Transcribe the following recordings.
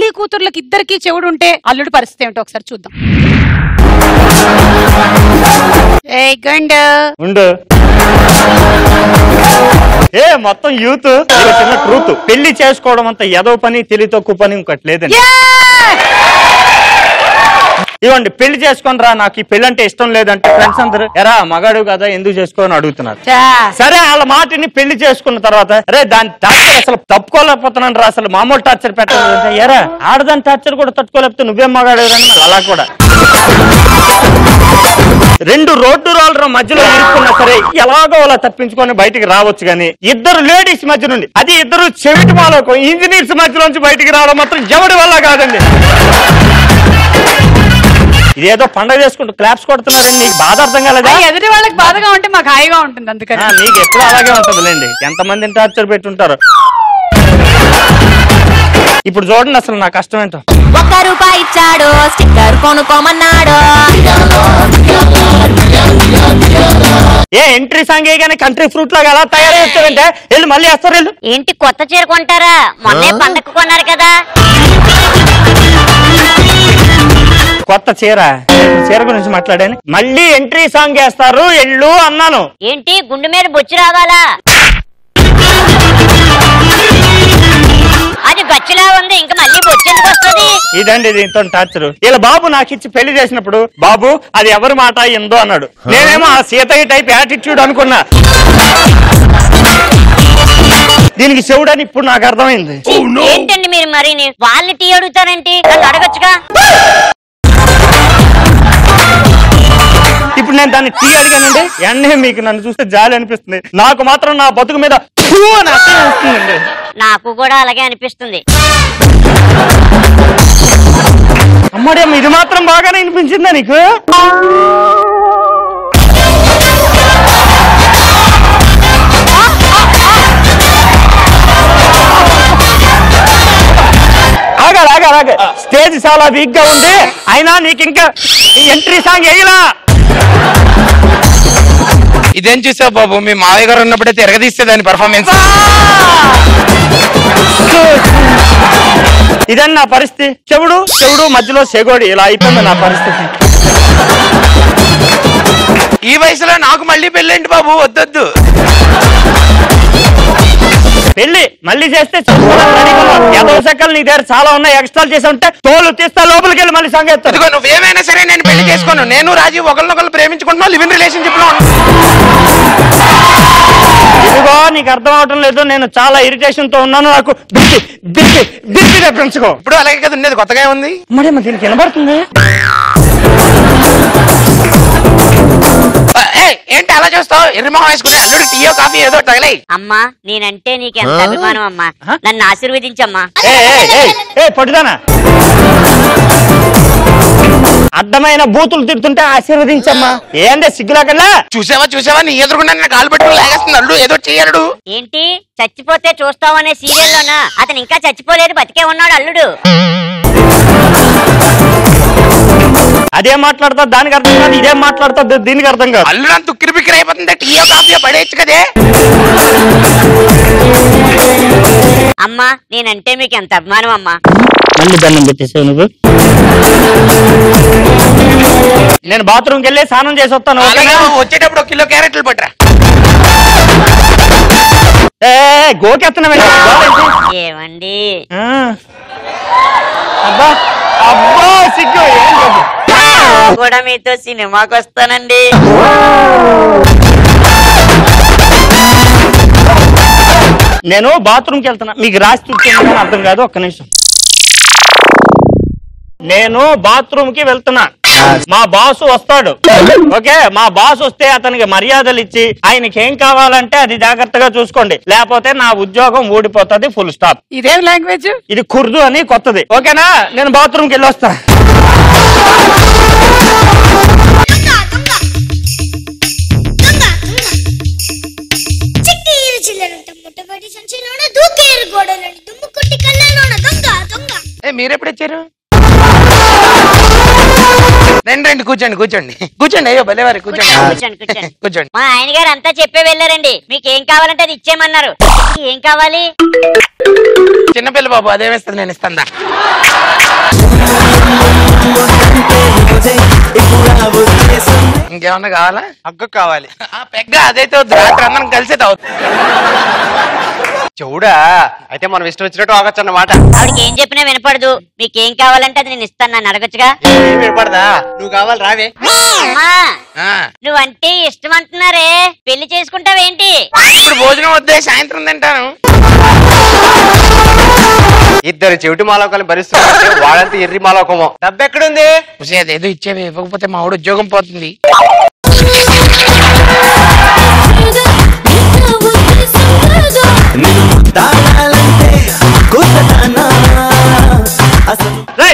తల్లి కూతుర్లకి ఇద్దరికి చెవుడు ఉంటే అల్లుడు పరిస్థితి ఏమిటో ఒకసారి చూద్దాం. మొత్తం యూత్ చిన్న ట్రూత్, పెళ్లి చేసుకోవడం అంత ఏదో పని తెలివి తక్కువ పని ఇంకోటి లేదండి. ఇవ్వండి పెళ్లి చేసుకొని రా, నాకు ఈ పెళ్లి అంటే ఇష్టం లేదంటే ఫ్రెండ్స్ అందరు ఎరా మగాడు కదా ఎందుకు చేసుకోని అడుగుతున్నారు. సరే వాళ్ళ మాటని పెళ్లి చేసుకున్న తర్వాత అరే దాని టార్చర్ అసలు తప్పుకోలేకపోతున్నాను రా, అసలు మామూలు టార్చర్ పెట్టాలి ఎరా ఆడదాని టార్చర్ కూడా తట్టుకోలేకపోతే నువ్వేం మగాడు అని అలా కూడా 2 రోడ్డు రోలర్ మధ్యలో ఇరుక్కున్నా సరే ఎలాగో అలా తప్పించుకొని బయటికి రావచ్చు కానీ 2 లేడీస్ మధ్య నుండి, అది 2 చెవిటి మాలకు ఇంజనీర్స్ మధ్యలోంచి బయటికి రావడం మాత్రం ఎవరి వల్ల కాదండి. ఇదేదో పండగ చేసుకుంటూ క్లాప్స్ కొడుతున్నారండి, నీకు బాధ అర్థం కాలేదా? ఎదుటి వాళ్ళకి బాధగా ఉంటే మాకు హాయిగా ఉంటుంది, అందుకని నీకు ఎప్పుడు అలాగే ఉంటుందిలేండి. ఎంతమందిని టార్చర్ పెట్టుంటారు. ఇప్పుడు చూడండి అసలు నా కష్టం ఏంటో. 1 రూపాయి ఇచ్చాడు, స్టిక్కర్ కొనుక్కోమన్నాడు. ఏ ఎంట్రీ సాంగ్ గానీ కంట్రీ ఫ్రూట్ లాగా అలా తయారయ్యేస్తారంటే వెళ్ళి మళ్ళీ వేస్తారు. వెళ్ళు. ఏంటి కొత్త చీర కొంటారా? మొన్నే పండక్కు కొన్నారు కదా. కొత్త చీర గురించి మాట్లాడాను. మళ్ళీ ఎంట్రీ సాంగ్ వేస్తారు ఎళ్ళు అన్నాను. ఏంటి గుండె మీద బొచ్చు రావాలా? అది గచ్చిలా ఉంది, ఇంకా మళ్ళీ బొచ్చు ఎందుకు వస్తుంది? ఇదండి దీంతో టార్చర్. ఇలా బాబు నాకు ఇచ్చి పెళ్లి చేసినప్పుడు బాబు అది ఎవరి మాట ఎందో అన్నాడు. నేనేమో ఆ సీతయ్య టైప్ యాటిట్యూడ్ అనుకున్నా. దీనికి చెవుడని ఇప్పుడు నాకు అర్థమైంది. ఏంటండి మీరు మరి వాళ్ళని టీ అడుగుతారేంటి? నన్ను అడగచ్చుగా. ఇప్పుడు నేను దాన్ని టీ అడిగానండి, ఎన్నే మీకు నన్ను చూస్తే జాలి అనిపిస్తుంది. నాకు మాత్రం నా బతుకు మీద వస్తుందండి. నాకు కూడా అలాగే అనిపిస్తుంది. అమ్మడేమో ఇది మాత్రం బాగానే అనిపించిందా నీకు? ఆగా స్టేజ్ చాలా వీక్ గా ఉంది, అయినా నీకు ఇంకా ఎంట్రీ సాంగ్ వేయలా. ఇదేం చూసావు బాబు, మీ మావయ్య గారు ఉన్నప్పుడే తిరగదీస్తే దాని పర్ఫార్మెన్స్. ఇదని నా పరిస్థితి. చెవుడు మధ్యలో సెగోడి, ఇలా అయిపోయింది నా పరిస్థితి. ఈ వయసులో నాకు మళ్ళీ పెళ్ళండి బాబు, వద్దొద్దు. పెళ్లి మళ్ళీ చేస్తే సెకలు నీ దగ్గర చాలా ఉన్నాయి, ఎక్స్ట్రాలు చేసి ఉంటే తోలు తీస్తా లోపలికి వెళ్ళి మళ్ళీ సంగతి. నువ్వేమైనా సరే నేను పెళ్లి చేసుకోను. నేను రాజీవ్ ఒకరినొకరు ప్రేమించుకుంటున్నా, లివ్ ఇన్ రిలేషన్షిప్ లో. ఇదిగో నీకు అర్థం అవటం లేదు, నేను చాలా ఇరిటేషన్ తో ఉన్నాను. నాకు బిర్తి పెంచుకో. ఇప్పుడు అలాగే కదా ఉండేది, కొత్తగా ఉంది. మరేమో దీనికి వినబడుతుంది. ఏంటి అలా చూస్తావు? ఎర్రమొహం వేసుకుని అల్లుడు టీయో కాఫీ ఏదో తగలే. అమ్మా నేనంటే నీకెంత అభిమానం అమ్మా, నన్ను ఆశీర్వదించమ్మా. పట్టుదానా అడ్డమైన బూతులు తిడుతుంటే ఆశీర్వదించమ్మా. ఏందే సిగ్గులాకల్లా? చూసావా నీ ఎదురుకుండా కాలు పెట్టుకుని లాగేస్తుంది అల్లుడు, ఏదో చేయడు. ఏంటి చచ్చిపోతే చూస్తావనే సీరియల్లోనా? అతను ఇంకా చచ్చిపోలేదు, బతికే ఉన్నాడు అల్లుడు. అదేం మాట్లాడతా దానికి అర్థం కాదు, ఇదేం మాట్లాడతా దీనికి అర్థం కాదు. అల్లుడు అంత ఉక్కిరి బిక్కిరి అయిపోతుంది, టీయో కాఫీ పడేయచ్చు కదే. అమ్మా నేనంటే మీకు ఎంత అభిమానం అమ్మా. మళ్ళీ దండం పెట్టేసావు నువ్వు. నేను బాత్రూమ్కి వెళ్ళి స్నానం చేసి వస్తాను. వచ్చేటప్పుడు 1 కిలో క్యారెట్లు పట్టరా. గోకెత్తనమే ఏమండి? అబ్బా సిగ్గు కూడా మీతో సినిమాకి వస్తానండి. నేను బాత్రూమ్కి వెళ్తున్నా, మీకు రాసి చూపించాను అర్థం కాదు. ఒక్క నిమిషం. నేను బాత్రూమ్ కి వెళ్తున్నా, మా బాసు వస్తాడు. ఓకే, మా బాస్ వస్తే అతనికి మర్యాదలు ఇచ్చి ఆయనకి ఏం కావాలంటే అది జాగ్రత్తగా చూసుకోండి, లేకపోతే నా ఉద్యోగం ఊడిపోతుంది. Full stop. ఇదేం లాంగ్వేజ్? ఇది కుర్దు అని కొత్తది. ఓకేనా? నేను బాత్రూమ్కి వెళ్ళి వస్తా. మీరెప్పుడు వచ్చారు? రండి కూర్చోండి కూర్చోండి అయ్యో భలేవారి కూర్చోండి కూర్చోండి కూర్చోండి మా ఆయన గారు అంతా చెప్పే వెళ్ళారండి. మీకు ఏం కావాలంటే అది ఇచ్చేయమన్నారు. ఏం కావాలి? చిన్నపిల్ల బాబు అదేమేస్తుంది నేను ఇస్తాను. ఇంకేమన్నా కావాలా? అగ్గ కావాలి. పెగ్గ అదైతే వద్దు, రాత్రి అందరం కలిసి అవుతుంది. చూడా అయితే మనం ఇష్టం వచ్చినట్టు ఆగచ్చు అన్నమాట. ఆవిడకి ఏం చెప్పినా వినపడదు. మీకేం కావాలంటే అది నేను ఇస్తాను. నన్ను అడగచ్చుగా. వినపడదా? నువ్వు కావాలి రావే. అమ్మా నువ్వంటే ఇష్టం అంటున్నారే, పెళ్లి చేసుకుంటావేంటి? ఇప్పుడు భోజనం వద్దే, సాయంత్రం తింటాను. ఇద్దరు చెవిటి మాలోకాలను భరిస్తున్నారు, వాళ్ళంతా ఎర్రి మాలోకమో. డబ్బు ఎక్కడుంది? ఏదో ఇచ్చేవి, ఇవ్వకపోతే మా ఆవిడ ఉద్యోగం పోతుంది.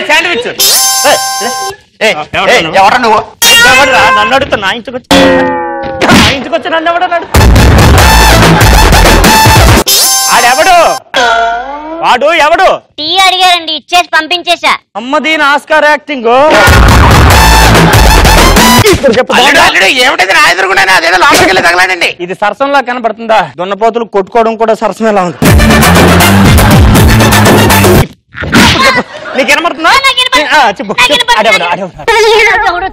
శాండ్విచ్ ఎవరా నువ్వు? నన్ను అడుగుతా. నా ఇంటికొచ్చి నన్ను ఎవడన్నాడు? ఆడెవడు? వాడు ఎవడు? టీ అడిగారండి, ఇచ్చేసి పంపించేశా. అమ్మదీని ఆస్కార్ యాక్టింగ్. ఏమిటది నా ఎదురుకున్నా? అదేదో లోపలికి వెళ్ళి తగలాడండి. ఇది సరసంలా కనబడుతుందా? దున్నపోతులు కొట్టుకోవడం కూడా సరసమేలా ఉంది. నీకు వినబడుతుందా? చెప్పు.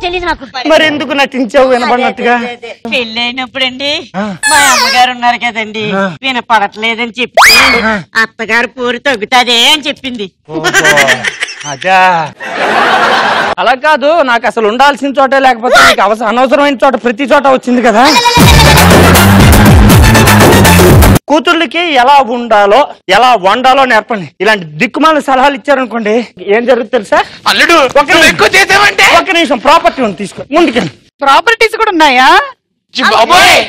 తెలీదు నాకు. మరి ఎందుకు నటించావు వినబడినట్టుగా? పెళ్ళైనప్పుడండి మా అమ్మగారు ఉన్నారు కదండి, వినపడట్లేదని చెప్పి అత్తగారు పూరి తగ్గుతాదే అని చెప్పింది. అదా అలా కాదు, నాకు అసలు ఉండాల్సిన చోటే లేకపోతే నీకు అనవసరమైన చోట ప్రతి చోట వచ్చింది కదా. కూతుర్లకి ఎలా ఉండాలో ఎలా వండాలో నేర్పండి. ఇలాంటి దిక్కుమాల సలహాలు ఇచ్చారనుకోండి ఏం జరుగుతుంది తెలుసా? అల్లుడు ఎక్కువ చేసావంటే ఒక నిమిషం ప్రాపర్టీ ఉంది, తీసుకో ముందుకెళ్ళి. ప్రాపర్టీస్ కూడా ఉన్నాయా? బాబోయ్